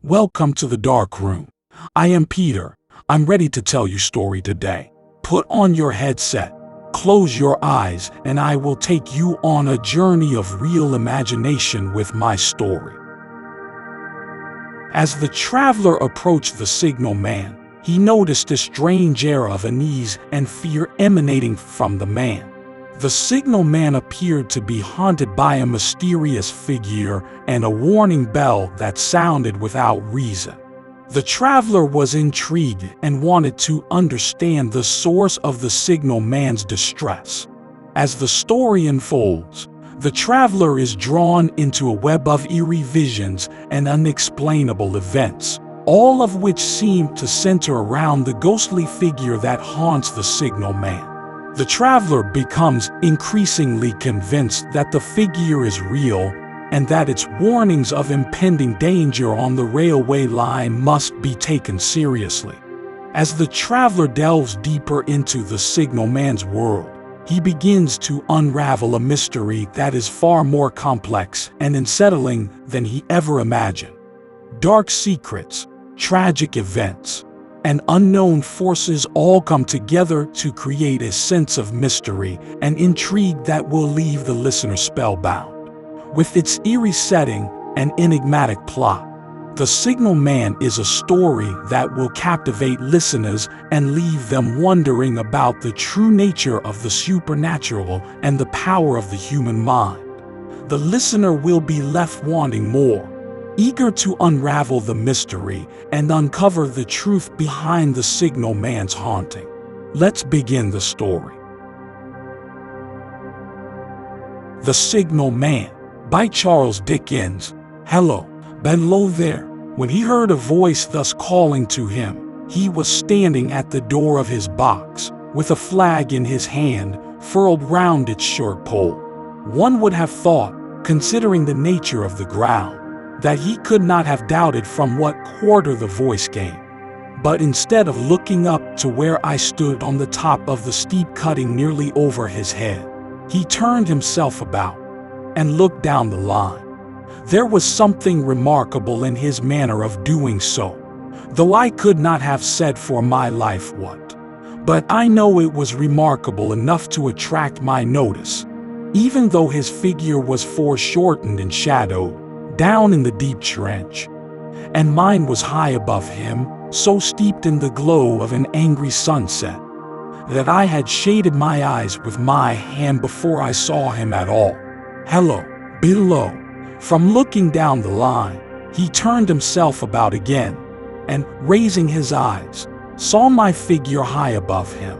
Welcome to the dark room. I am Peter. I'm ready to tell you story today. Put on your headset, close your eyes, and I will take you on a journey of real imagination with my story. As the traveler approached the signal-man, he noticed a strange air of unease and fear emanating from the man. The signal-man appeared to be haunted by a mysterious figure and a warning bell that sounded without reason. The traveler was intrigued and wanted to understand the source of the signal-man's distress. As the story unfolds, the traveler is drawn into a web of eerie visions and unexplainable events, all of which seem to center around the ghostly figure that haunts the signal-man. The traveler becomes increasingly convinced that the figure is real and that its warnings of impending danger on the railway line must be taken seriously. As the traveler delves deeper into the signal-man's world, he begins to unravel a mystery that is far more complex and unsettling than he ever imagined. Dark secrets, tragic events, and unknown forces all come together to create a sense of mystery and intrigue that will leave the listener spellbound. With its eerie setting and enigmatic plot, The Signal-Man is a story that will captivate listeners and leave them wondering about the true nature of the supernatural and the power of the human mind. The listener will be left wanting more, eager to unravel the mystery and uncover the truth behind the signal-man's haunting. Let's begin the story. The Signal-Man by Charles Dickens. Hello there. When he heard a voice thus calling to him, he was standing at the door of his box, with a flag in his hand, furled round its short pole. One would have thought, considering the nature of the ground, that he could not have doubted from what quarter the voice came. But instead of looking up to where I stood on the top of the steep cutting nearly over his head, he turned himself about and looked down the line. There was something remarkable in his manner of doing so, though I could not have said for my life what. But I know it was remarkable enough to attract my notice, even though his figure was foreshortened and shadowed down in the deep trench, and mine was high above him, so steeped in the glow of an angry sunset, that I had shaded my eyes with my hand before I saw him at all. Hello, below. From looking down the line, he turned himself about again, and, raising his eyes, saw my figure high above him.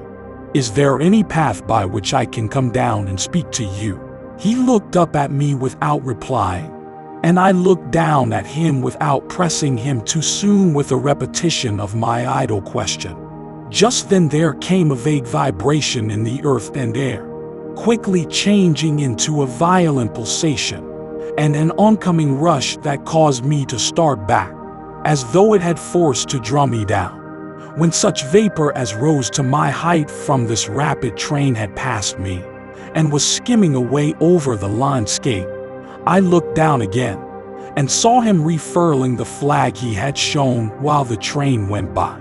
Is there any path by which I can come down and speak to you? He looked up at me without replying, and I looked down at him without pressing him too soon with a repetition of my idle question. Just then there came a vague vibration in the earth and air, quickly changing into a violent pulsation, and an oncoming rush that caused me to start back, as though it had force to draw me down. When such vapor as rose to my height from this rapid train had passed me, and was skimming away over the landscape, I looked down again, and saw him refurling the flag he had shown while the train went by.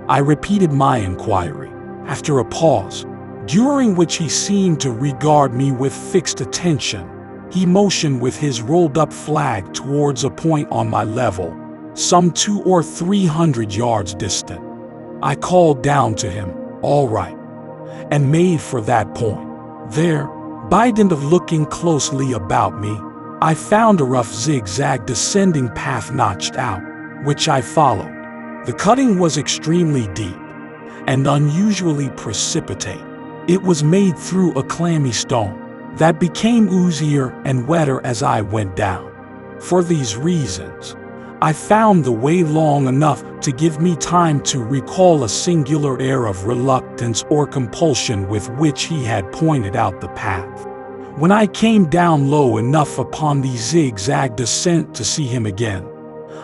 I repeated my inquiry, after a pause, during which he seemed to regard me with fixed attention. He motioned with his rolled-up flag towards a point on my level, some 200 or 300 yards distant. I called down to him, "All right," and made for that point. There, by dint of looking closely about me, I found a rough zigzag descending path notched out, which I followed. The cutting was extremely deep and unusually precipitate. It was made through a clammy stone that became oozier and wetter as I went down. For these reasons, I found the way long enough to give me time to recall a singular air of reluctance or compulsion with which he had pointed out the path. When I came down low enough upon the zigzag descent to see him again,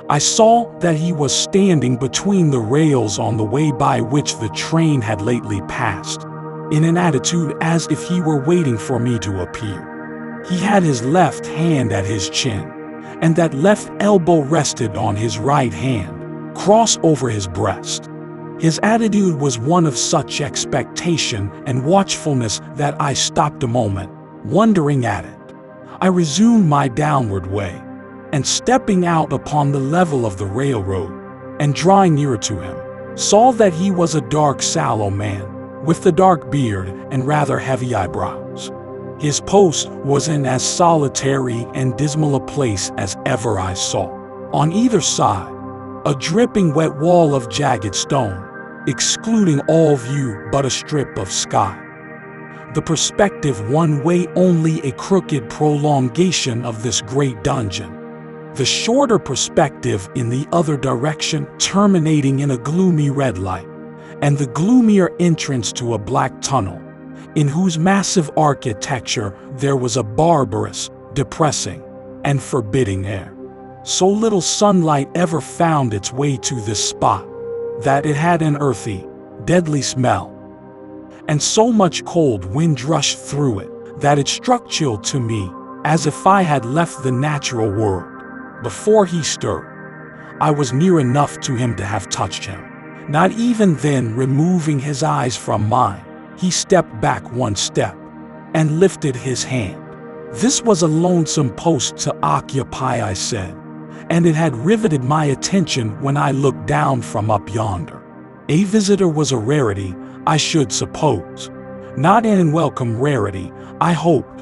I saw that he was standing between the rails on the way by which the train had lately passed, in an attitude as if he were waiting for me to appear. He had his left hand at his chin, and that left elbow rested on his right hand, crossed over his breast. His attitude was one of such expectation and watchfulness that I stopped a moment, wondering at it. I resumed my downward way, and stepping out upon the level of the railroad, and drawing nearer to him, saw that he was a dark, sallow man, with a dark beard and rather heavy eyebrows. His post was in as solitary and dismal a place as ever I saw. On either side, a dripping wet wall of jagged stone, excluding all view but a strip of sky. The perspective one way only a crooked prolongation of this great dungeon. The shorter perspective in the other direction terminating in a gloomy red light, and the gloomier entrance to a black tunnel, in whose massive architecture there was a barbarous, depressing, and forbidding air. So little sunlight ever found its way to this spot, that it had an earthy, deadly smell, and so much cold wind rushed through it that it struck chill to me, as if I had left the natural world. Before he stirred, I was near enough to him to have touched him. Not even then, removing his eyes from mine, he stepped back one step and lifted his hand. This was a lonesome post to occupy, I said, and it had riveted my attention when I looked down from up yonder. A visitor was a rarity, I should suppose. Not an unwelcome rarity, I hoped.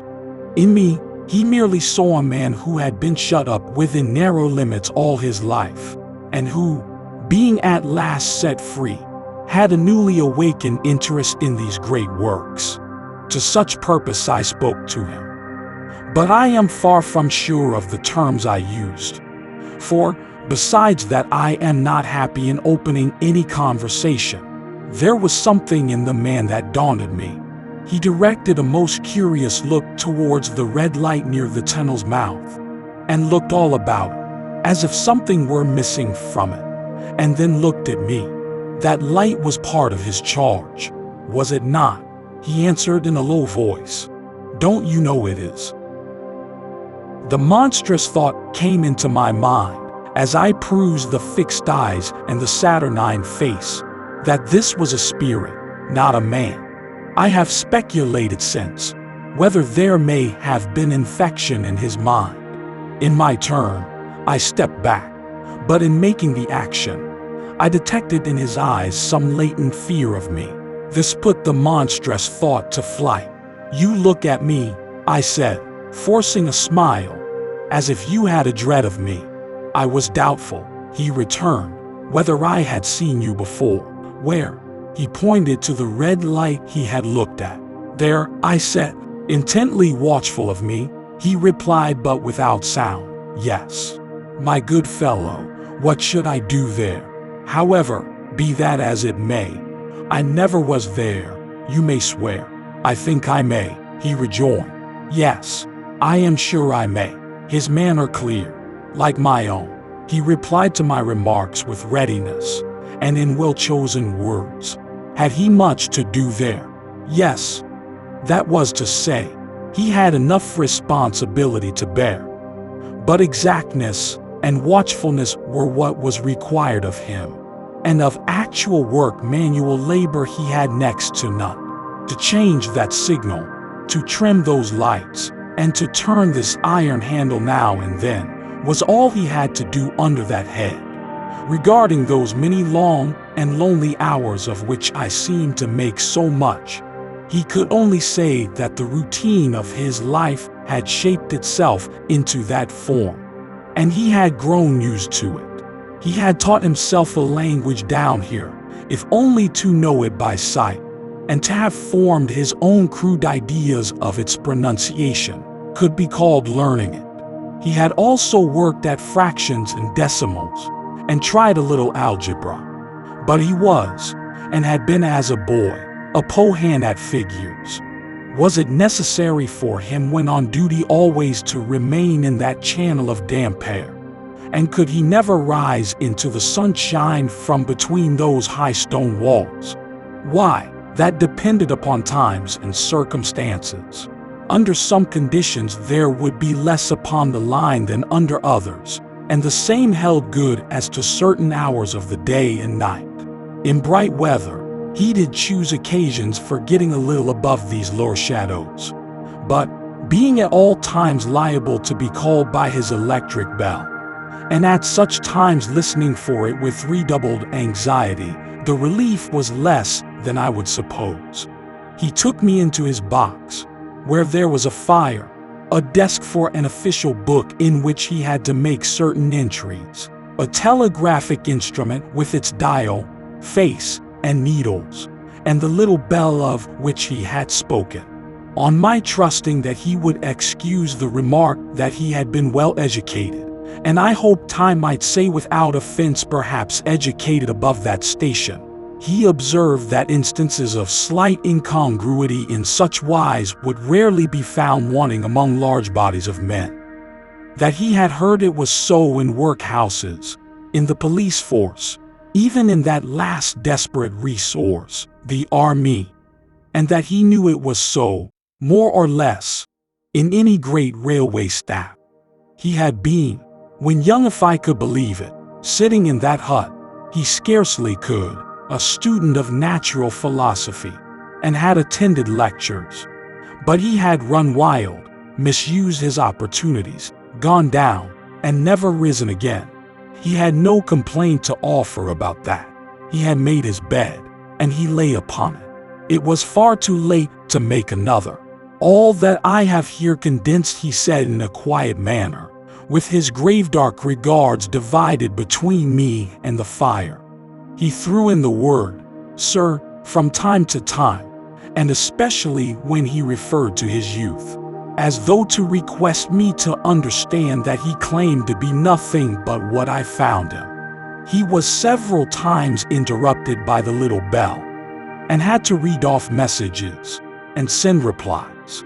In me, he merely saw a man who had been shut up within narrow limits all his life, and who, being at last set free, had a newly awakened interest in these great works. To such purpose I spoke to him. But I am far from sure of the terms I used. For, besides that I am not happy in opening any conversation, there was something in the man that daunted me. He directed a most curious look towards the red light near the tunnel's mouth, and looked all about it, as if something were missing from it, and then looked at me. That light was part of his charge, was it not? He answered in a low voice. Don't you know it is? The monstrous thought came into my mind, as I perused the fixed eyes and the saturnine face, that this was a spirit, not a man. I have speculated since, whether there may have been infection in his mind. In my turn, I stepped back, but in making the action, I detected in his eyes some latent fear of me. This put the monstrous thought to flight. You look at me, I said, forcing a smile, as if you had a dread of me. I was doubtful, he returned, whether I had seen you before. Where? He pointed to the red light he had looked at. There, I said, intently watchful of me. He replied, but without sound. Yes. My good fellow, what should I do there? However, be that as it may, I never was there, you may swear. I think I may, he rejoined. Yes, I am sure I may. His manner clear, like my own. He replied to my remarks with readiness, and in well-chosen words. Had he much to do there? Yes. That was to say, he had enough responsibility to bear. But exactness and watchfulness were what was required of him, and of actual work, manual labor, he had next to none. To change that signal, to trim those lights, and to turn this iron handle now and then, was all he had to do under that head. Regarding those many long and lonely hours of which I seemed to make so much, he could only say that the routine of his life had shaped itself into that form, and he had grown used to it. He had taught himself a language down here, if only to know it by sight, and to have formed his own crude ideas of its pronunciation could be called learning it. He had also worked at fractions and decimals, and tried a little algebra. But he was, and had been as a boy, a po hand at figures. Was it necessary for him when on duty always to remain in that channel of damp air? And could he never rise into the sunshine from between those high stone walls? Why, that depended upon times and circumstances. Under some conditions there would be less upon the line than under others, and the same held good as to certain hours of the day and night. In bright weather, he did choose occasions for getting a little above these lower shadows, but being at all times liable to be called by his electric bell, and at such times listening for it with redoubled anxiety, the relief was less than I would suppose. He took me into his box, where there was a fire, a desk for an official book in which he had to make certain entries, a telegraphic instrument with its dial, face, and needles, and the little bell of which he had spoken. On my trusting that he would excuse the remark that he had been well educated, and I hoped I might say without offense perhaps educated above that station, he observed that instances of slight incongruity in such wise would rarely be found wanting among large bodies of men. That he had heard it was so in workhouses, in the police force, even in that last desperate resource, the army, and that he knew it was so, more or less, in any great railway staff. He had been, when young if I could believe it, sitting in that hut, he scarcely could, a student of natural philosophy, and had attended lectures. But he had run wild, misused his opportunities, gone down, and never risen again. He had no complaint to offer about that. He had made his bed, and he lay upon it. It was far too late to make another. All that I have here condensed he said in a quiet manner, with his grave dark regards divided between me and the fire. He threw in the word, "Sir," from time to time, and especially when he referred to his youth, as though to request me to understand that he claimed to be nothing but what I found him. He was several times interrupted by the little bell, and had to read off messages and send replies.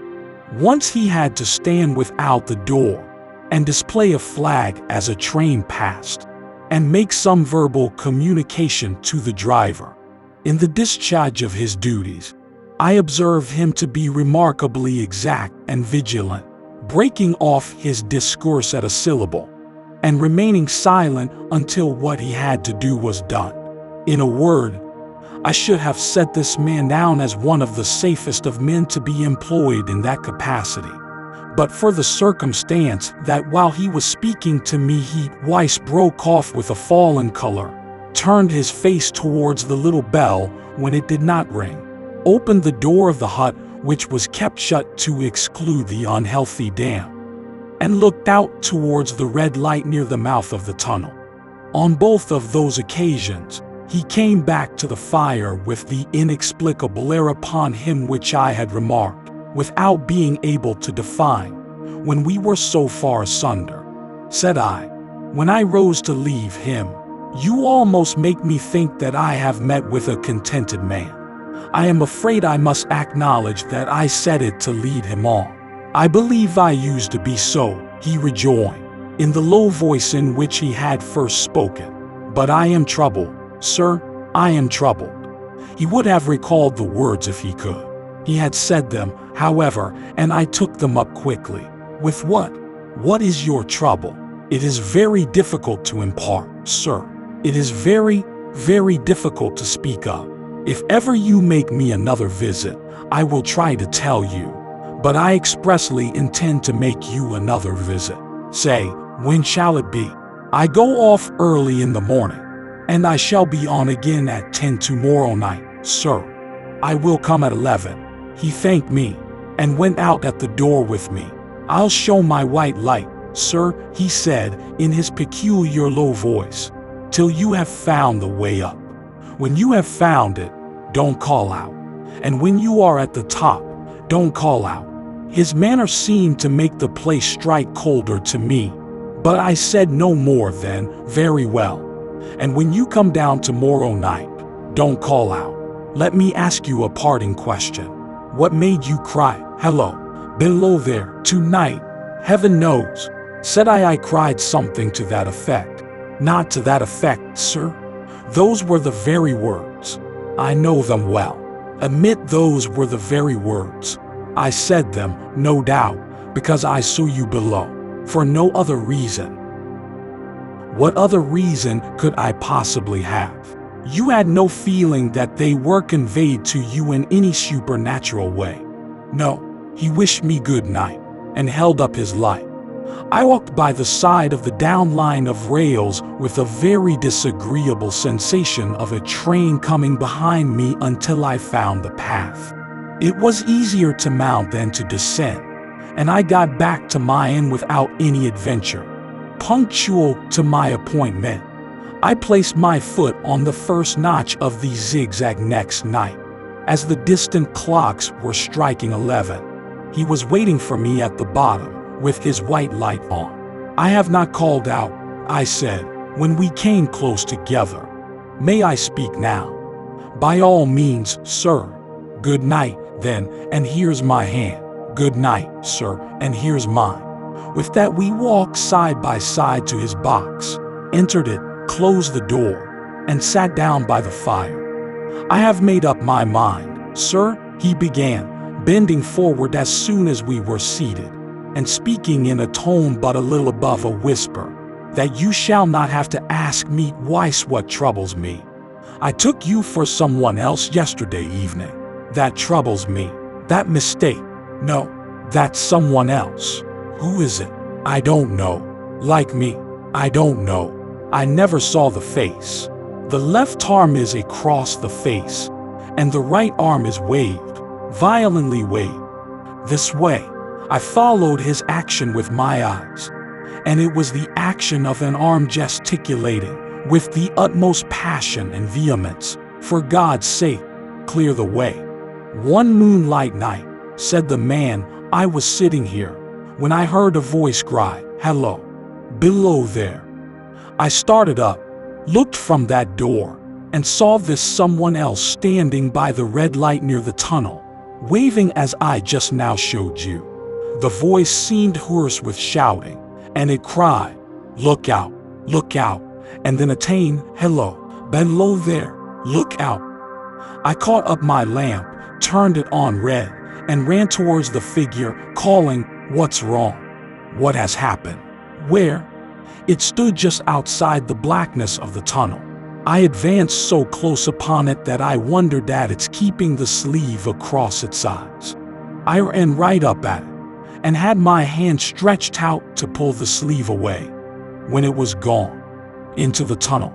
Once he had to stand without the door and display a flag as a train passed, and make some verbal communication to the driver. In the discharge of his duties, I observed him to be remarkably exact and vigilant, breaking off his discourse at a syllable, and remaining silent until what he had to do was done. In a word, I should have set this man down as one of the safest of men to be employed in that capacity, but for the circumstance that while he was speaking to me he twice broke off with a fallen color, turned his face towards the little bell when it did not ring, opened the door of the hut which was kept shut to exclude the unhealthy damp, and looked out towards the red light near the mouth of the tunnel. On both of those occasions, he came back to the fire with the inexplicable air upon him which I had remarked, without being able to define, when we were so far asunder. Said I, when I rose to leave him, "You almost make me think that I have met with a contented man." I am afraid I must acknowledge that I said it to lead him on. "I believe I used to be so," he rejoined, in the low voice in which he had first spoken. "But I am troubled, sir, I am troubled." He would have recalled the words if he could. He had said them, however, and I took them up quickly. "With what? What is your trouble?" "It is very difficult to impart, sir. It is very, very difficult to speak of. If ever you make me another visit, I will try to tell you. But I expressly intend to make you another visit. Say, when shall it be?" "I go off early in the morning, and I shall be on again at 10 tomorrow night, sir." "I will come at 11. He thanked me, and went out at the door with me. "I'll show my white light, sir," he said, in his peculiar low voice, "till you have found the way up. When you have found it, don't call out. And when you are at the top, don't call out." His manner seemed to make the place strike colder to me, but I said no more than, "Very well. And when you come down tomorrow night, don't call out. Let me ask you a parting question. What made you cry, 'Hello, below there, tonight?' Heaven knows," said I cried something to that effect. "Not to that effect, sir. Those were the very words. I know them well. Admit those were the very words. I said them, no doubt, because I saw you below, for no other reason. What other reason could I possibly have? You had no feeling that they were conveyed to you in any supernatural way. No, he wished me good night and held up his light. I walked by the side of the down line of rails with a very disagreeable sensation of a train coming behind me until I found the path. It was easier to mount than to descend, and I got back to my inn without any adventure. Punctual to my appointment, I placed my foot on the first notch of the zigzag next night. As the distant clocks were striking 11, he was waiting for me at the bottom with his white light on. "I have not called out," I said, when we came close together. "May I speak now?" "By all means, sir." "Good night, then, and here's my hand." "Good night, sir, and here's mine." With that, we walked side by side to his box, entered it, closed the door, and sat down by the fire. "I have made up my mind, sir," he began, bending forward as soon as we were seated, and speaking in a tone but a little above a whisper, "that you shall not have to ask me twice what troubles me. I took you for someone else yesterday evening. That troubles me. That mistake. No, that's someone else. Who is it? I don't know. Like me, I don't know. I never saw the face. The left arm is across the face, and the right arm is waved, violently waved. This way." I followed his action with my eyes, and it was the action of an arm gesticulating with the utmost passion and vehemence. "For God's sake, clear the way." "One moonlight night," said the man, "I was sitting here, when I heard a voice cry, 'Hello, below there.' I started up, looked from that door, and saw this someone else standing by the red light near the tunnel, waving as I just now showed you. The voice seemed hoarse with shouting, and it cried, 'Look out, look out,' and then attained, 'Hello, below there, look out.' I caught up my lamp, turned it on red, and ran towards the figure, calling, 'What's wrong? What has happened? Where?' It stood just outside the blackness of the tunnel. I advanced so close upon it that I wondered at its keeping the sleeve across its eyes. I ran right up at it, and had my hand stretched out to pull the sleeve away, when it was gone. 'Into the tunnel,'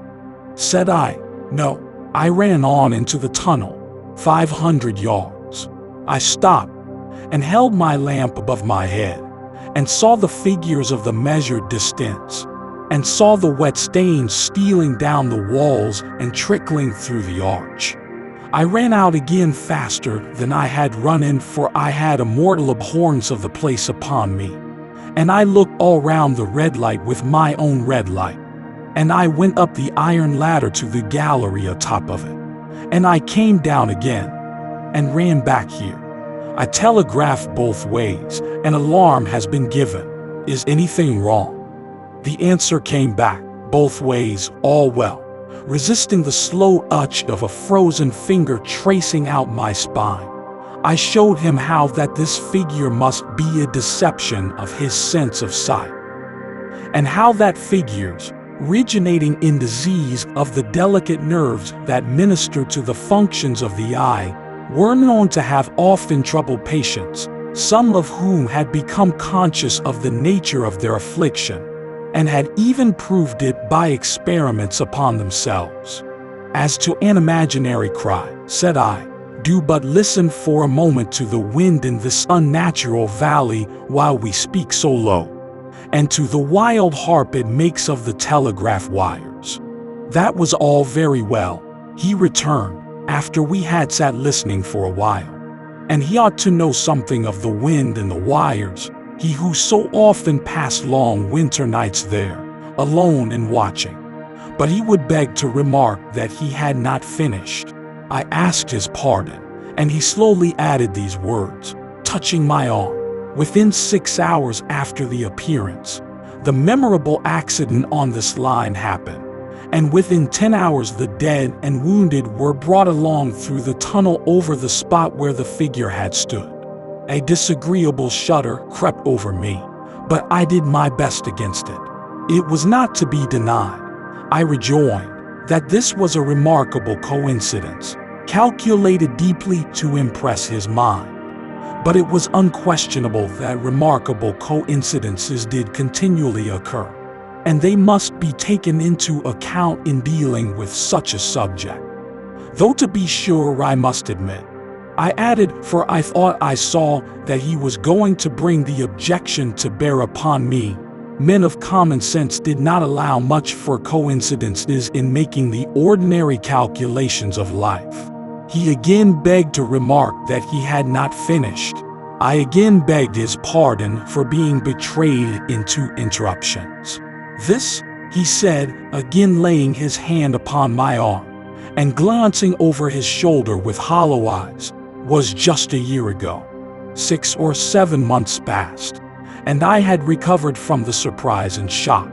said I. No, I ran on into the tunnel, 500 yards. I stopped, and held my lamp above my head, and saw the figures of the measured distance, and saw the wet stains stealing down the walls and trickling through the arch. I ran out again faster than I had run in, for I had a mortal abhorrence of the place upon me. And I looked all round the red light with my own red light. And I went up the iron ladder to the gallery atop of it. And I came down again, and ran back here. I telegraphed both ways. An alarm has been given. Is anything wrong? The answer came back, both ways, all well. Resisting the slow touch of a frozen finger tracing out my spine, I showed him how that this figure must be a deception of his sense of sight, and how that figures, originating in disease of the delicate nerves that minister to the functions of the eye, were known to have often troubled patients, some of whom had become conscious of the nature of their affliction, and had even proved it by experiments upon themselves. As to an imaginary cry, said I, do but listen for a moment to the wind in this unnatural valley while we speak so low, and to the wild harp it makes of the telegraph wires. That was all very well, he returned, after we had sat listening for a while. And he ought to know something of the wind and the wires, he who so often passed long winter nights there, alone and watching. But he would beg to remark that he had not finished. I asked his pardon, and he slowly added these words, touching my arm. Within 6 hours after the appearance, the memorable accident on this line happened, and within 10 hours the dead and wounded were brought along through the tunnel over the spot where the figure had stood. A disagreeable shudder crept over me, but I did my best against it. It was not to be denied. I rejoined that this was a remarkable coincidence, calculated deeply to impress his mind. But it was unquestionable that remarkable coincidences did continually occur, and they must be taken into account in dealing with such a subject. Though to be sure, I must admit, I added, for I thought I saw that he was going to bring the objection to bear upon me, men of common sense did not allow much for coincidences in making the ordinary calculations of life. He again begged to remark that he had not finished. I again begged his pardon for being betrayed into interruptions. This, he said, again laying his hand upon my arm and glancing over his shoulder with hollow eyes, was just a year ago. 6 or 7 months passed, and I had recovered from the surprise and shock,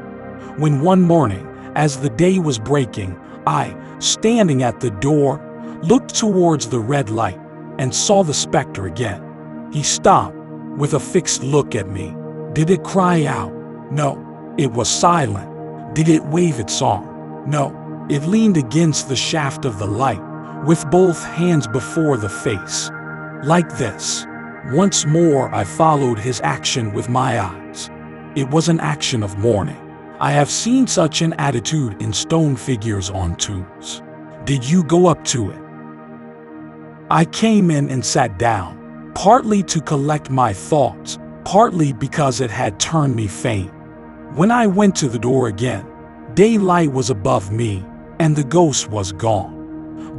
when one morning, as the day was breaking, I, standing at the door, looked towards the red light and saw the specter again. He stopped with a fixed look at me. Did it cry out? No, it was silent. Did it wave its arm? No, it leaned against the shaft of the light with both hands before the face. Like this. Once more I followed his action with my eyes. It was an action of mourning. I have seen such an attitude in stone figures on tombs. Did you go up to it? I came in and sat down, partly to collect my thoughts, partly because it had turned me faint. When I went to the door again, daylight was above me, and the ghost was gone.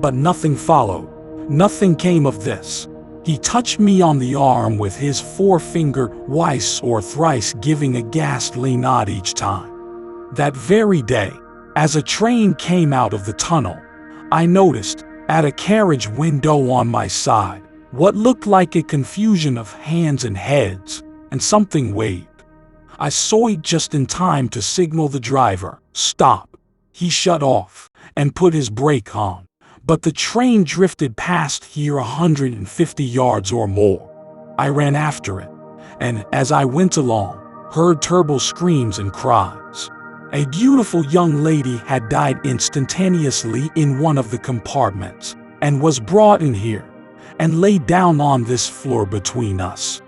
But nothing followed. Nothing came of this. He touched me on the arm with his forefinger, twice or thrice, giving a ghastly nod each time. That very day, as a train came out of the tunnel, I noticed, at a carriage window on my side, what looked like a confusion of hands and heads, and something waved. I saw it just in time to signal the driver, "Stop." He shut off and put his brake on, but the train drifted past here 150 yards or more. I ran after it, and as I went along, heard terrible screams and cries. A beautiful young lady had died instantaneously in one of the compartments, and was brought in here, and laid down on this floor between us.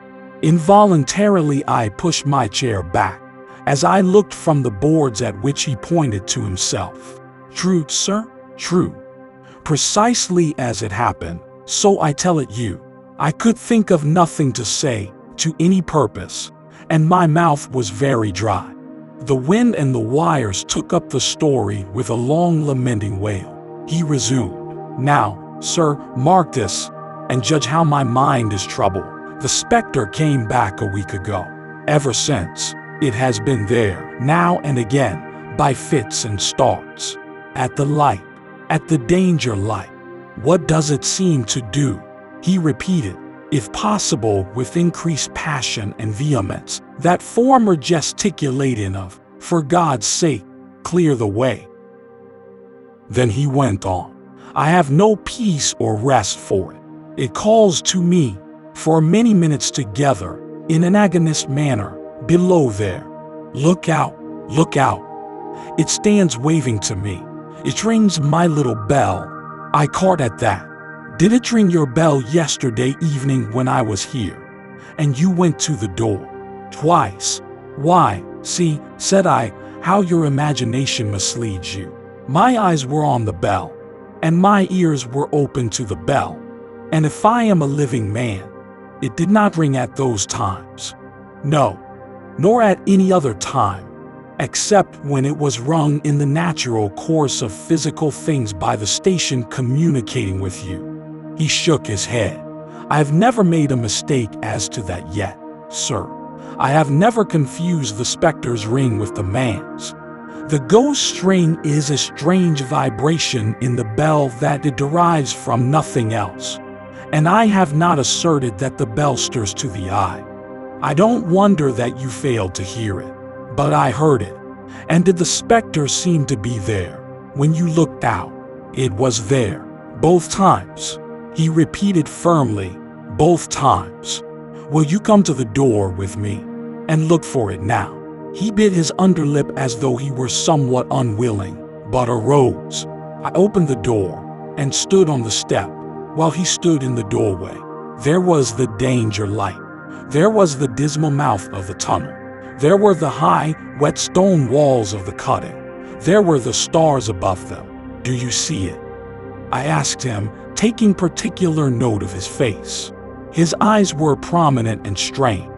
Involuntarily I pushed my chair back, as I looked from the boards at which he pointed to himself. True, sir, true. Precisely as it happened, so I tell it you. I could think of nothing to say, to any purpose, and my mouth was very dry. The wind and the wires took up the story with a long lamenting wail. He resumed, "Now, sir, mark this, and judge how my mind is troubled. The specter came back a week ago. Ever since, it has been there, now and again, by fits and starts. At the light, at the danger light. What does it seem to do?" He repeated, if possible with increased passion and vehemence, that former gesticulating of, "For God's sake, clear the way." Then he went on, "I have no peace or rest for it. It calls to me, for many minutes together, in an agonist manner, below there. Look out, look out. It stands waving to me. It rings my little bell." I caught at that. "Did it ring your bell yesterday evening when I was here, and you went to the door?" "Twice." "Why, see," said I, "how your imagination misleads you. My eyes were on the bell, and my ears were open to the bell. And if I am a living man, it did not ring at those times. No, nor at any other time, except when it was rung in the natural course of physical things by the station communicating with you." He shook his head. "I have never made a mistake as to that yet, sir. I have never confused the specter's ring with the man's. The ghost's ring is a strange vibration in the bell that it derives from nothing else, and I have not asserted that the bell stirs to the eye. I don't wonder that you failed to hear it, but I heard it. And did the specter seem to be there when you looked out?" "It was there, both times," he repeated firmly, "both times. Will you come to the door with me and look for it now?" He bit his underlip as though he were somewhat unwilling, but arose. I opened the door and stood on the step while he stood in the doorway. There was the danger light. There was the dismal mouth of the tunnel. There were the high, wet stone walls of the cutting. There were the stars above them. "Do you see it?" I asked him, taking particular note of his face. His eyes were prominent and strained,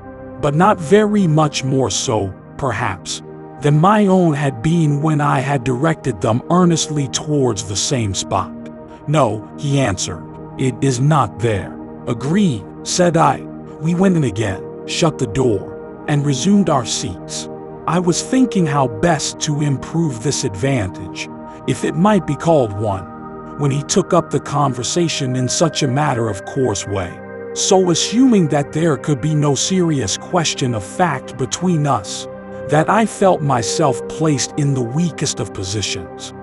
but not very much more so, perhaps, than my own had been when I had directed them earnestly towards the same spot. "No," he answered, "it is not there." "Agreed," said I. We went in again, shut the door, and resumed our seats. I was thinking how best to improve this advantage, if it might be called one, when he took up the conversation in such a matter-of-course way, so assuming that there could be no serious question of fact between us, that I felt myself placed in the weakest of positions.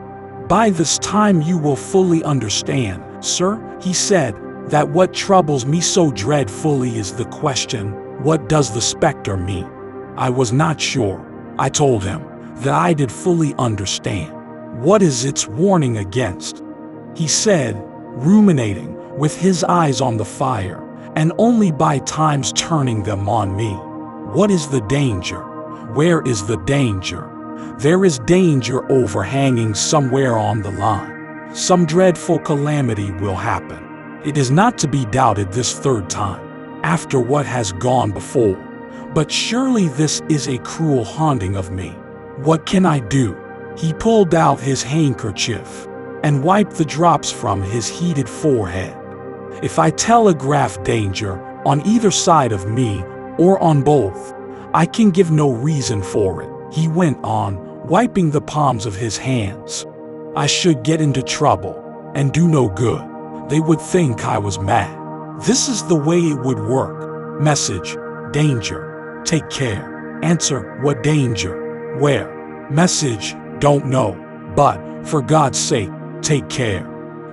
"By this time you will fully understand, sir," he said, "that what troubles me so dreadfully is the question, what does the specter mean?" I was not sure. I told him that I did fully understand. "What is its warning against?" He said, ruminating, with his eyes on the fire, and only by times turning them on me. "What is the danger? Where is the danger? There is danger overhanging somewhere on the line. Some dreadful calamity will happen. It is not to be doubted this third time, after what has gone before. But surely this is a cruel haunting of me. What can I do?" He pulled out his handkerchief and wiped the drops from his heated forehead. "If I telegraph danger on either side of me, or on both, I can give no reason for it," he went on, wiping the palms of his hands. "I should get into trouble and do no good. They would think I was mad. This is the way it would work. Message, danger. Take care. Answer, what danger? Where? Message, don't know. But, for God's sake, take care.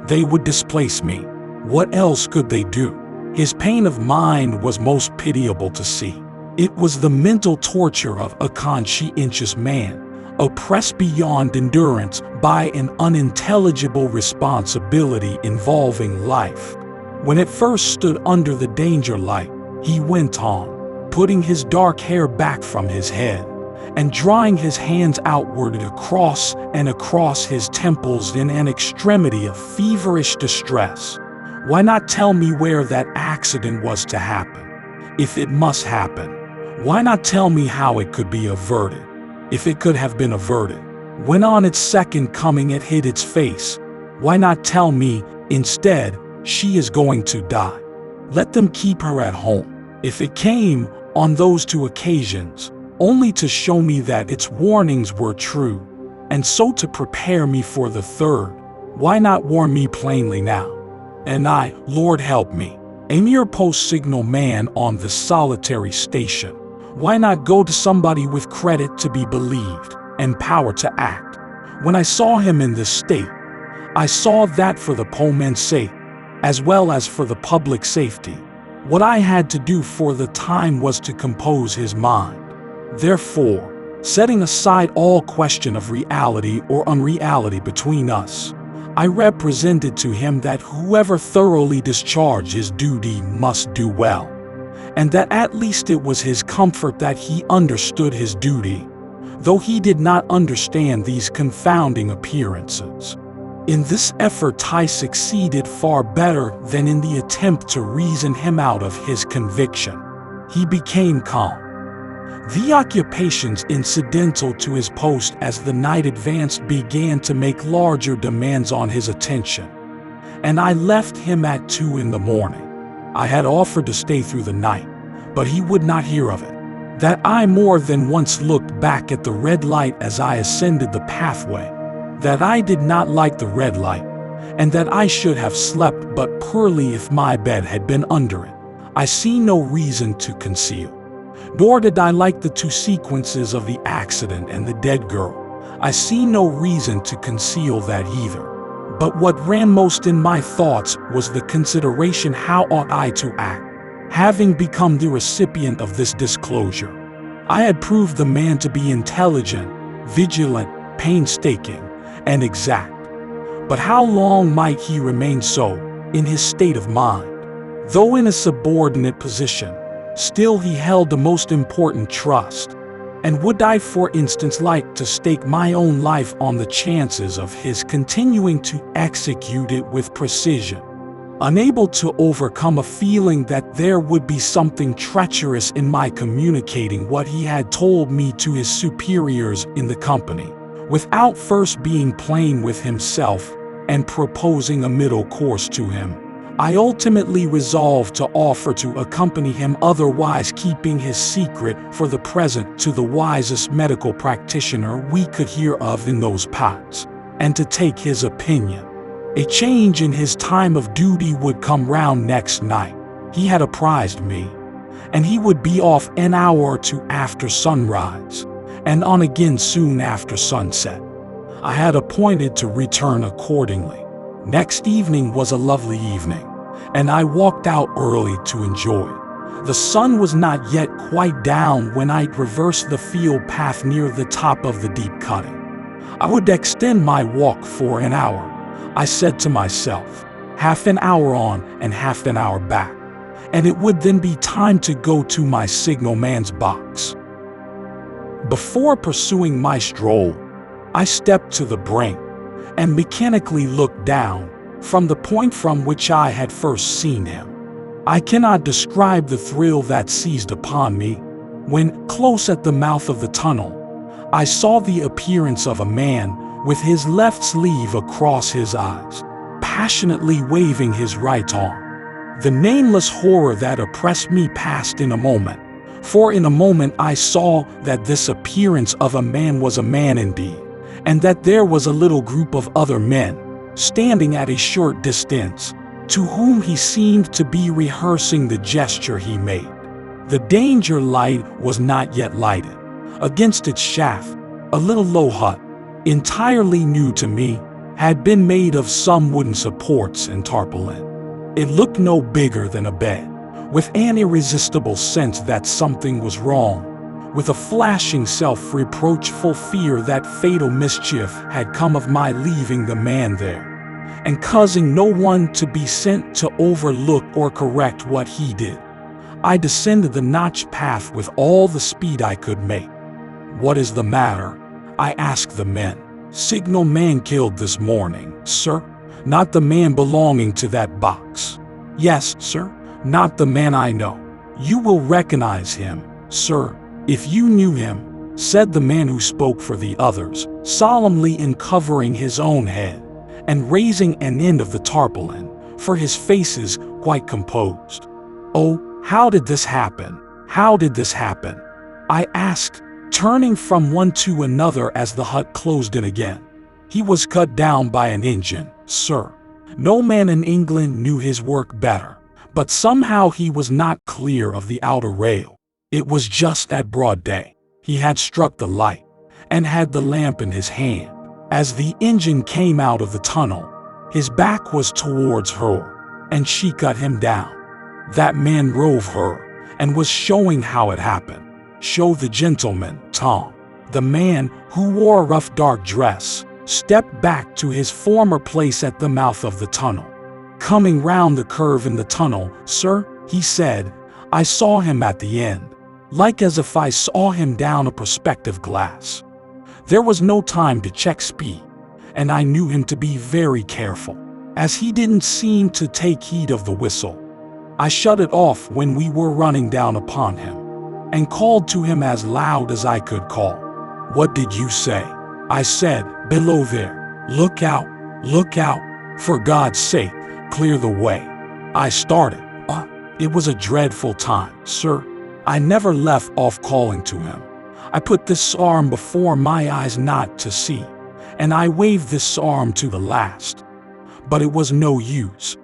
They would displace me. What else could they do?" His pain of mind was most pitiable to see. It was the mental torture of a conscientious man, oppressed beyond endurance by an unintelligible responsibility involving life. When it first stood under the danger light, he went on, putting his dark hair back from his head, and drawing his hands outward across and across his temples in an extremity of feverish distress. "Why not tell me where that accident was to happen? If it must happen, why not tell me how it could be averted? If it could have been averted, when on its second coming it hid its face, why not tell me, instead, she is going to die? Let them keep her at home. If it came, on those two occasions, only to show me that its warnings were true, and so to prepare me for the third, why not warn me plainly now? And I, Lord help me, a mere post signal-man on this solitary station, why not go to somebody with credit to be believed and power to act? When I saw him in this state, I saw that for the poor man's sake, as well as for the public safety, what I had to do for the time was to compose his mind. Therefore, setting aside all question of reality or unreality between us, I represented to him that whoever thoroughly discharged his duty must do well, and that at least it was his comfort that he understood his duty, though he did not understand these confounding appearances. In this effort I succeeded far better than in the attempt to reason him out of his conviction. He became calm. The occupations incidental to his post as the night advanced began to make larger demands on his attention, and I left him at 2 in the morning. I had offered to stay through the night, but he would not hear of it. That I more than once looked back at the red light as I ascended the pathway, that I did not like the red light, and that I should have slept but poorly if my bed had been under it, I see no reason to conceal. Nor did I like the 2 sequences of the accident and the dead girl. I see no reason to conceal that either. But what ran most in my thoughts was the consideration how ought I to act. Having become the recipient of this disclosure, I had proved the man to be intelligent, vigilant, painstaking, and exact. But how long might he remain so, in his state of mind? Though in a subordinate position, still he held the most important trust. And would I, for instance, like to stake my own life on the chances of his continuing to execute it with precision? Unable to overcome a feeling that there would be something treacherous in my communicating what he had told me to his superiors in the company, without first being plain with himself and proposing a middle course to him, I ultimately resolved to offer to accompany him, otherwise keeping his secret for the present, to the wisest medical practitioner we could hear of in those parts, and to take his opinion. A change in his time of duty would come round next night. He had apprised me, and he would be off an hour or two after sunrise, and on again soon after sunset. I had appointed to return accordingly. Next evening was a lovely evening, and I walked out early to enjoy. The sun was not yet quite down when I traversed the field path near the top of the deep cutting. I would extend my walk for an hour, I said to myself, half an hour on and half an hour back, and it would then be time to go to my signalman's box. Before pursuing my stroll, I stepped to the brink and mechanically looked down from the point from which I had first seen him. I cannot describe the thrill that seized upon me when, close at the mouth of the tunnel, I saw the appearance of a man with his left sleeve across his eyes, passionately waving his right arm. The nameless horror that oppressed me passed in a moment, for in a moment I saw that this appearance of a man was a man indeed, and that there was a little group of other men, standing at a short distance, to whom he seemed to be rehearsing the gesture he made. The danger light was not yet lighted. Against its shaft, a little low hut, entirely new to me, had been made of some wooden supports and tarpaulin. It looked no bigger than a bed, with an irresistible sense that something was wrong, with a flashing self-reproachful fear that fatal mischief had come of my leaving the man there, and causing no one to be sent to overlook or correct what he did. I descended the notched path with all the speed I could make. "What is the matter?" I asked the men. "Signalman killed this morning, sir." "Not the man belonging to that box?" "Yes, sir." "Not the man I know?" "You will recognize him, sir, if you knew him," said the man who spoke for the others, solemnly uncovering his own head and raising an end of the tarpaulin, for his face is quite composed. "Oh, how did this happen? How did this happen?" I asked, turning from one to another as the hut closed in again. "He was cut down by an engine, sir. No man in England knew his work better, but somehow he was not clear of the outer rail. It was just at broad day. He had struck the light, and had the lamp in his hand. As the engine came out of the tunnel, his back was towards her, and she cut him down. That man drove her, and was showing how it happened. Show the gentleman, Tom." The man, who wore a rough dark dress, stepped back to his former place at the mouth of the tunnel. "Coming round the curve in the tunnel, sir," he said, "I saw him at the end, like as if I saw him down a perspective glass. There was no time to check speed, and I knew him to be very careful, as he didn't seem to take heed of the whistle. I shut it off when we were running down upon him, and called to him as loud as I could call. 'What did you say?' I said, 'Below there. Look out, look out. For God's sake, clear the way.' I started. It was a dreadful time, sir. I never left off calling to him. I put this arm before my eyes not to see, and I waved this arm to the last. But it was no use.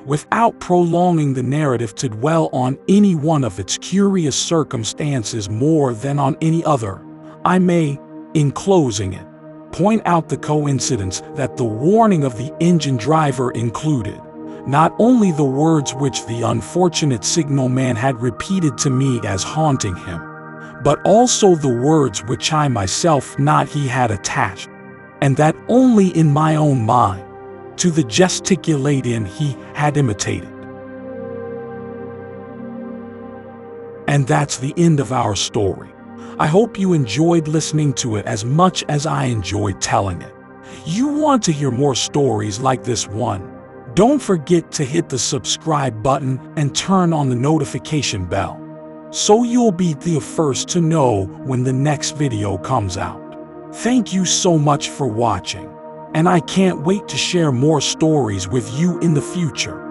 Without prolonging the narrative to dwell on any one of its curious circumstances more than on any other, I may, in closing it, point out the coincidence that the warning of the engine driver included, not only the words which the unfortunate signalman had repeated to me as haunting him, but also the words which I myself not he had attached, and that only in my own mind, to the gesticulating he had imitated. And that's the end of our story. I hope you enjoyed listening to it as much as I enjoyed telling it. You want to hear more stories like this one? Don't forget to hit the subscribe button and turn on the notification bell, so you'll be the first to know when the next video comes out. Thank you so much for watching, and I can't wait to share more stories with you in the future.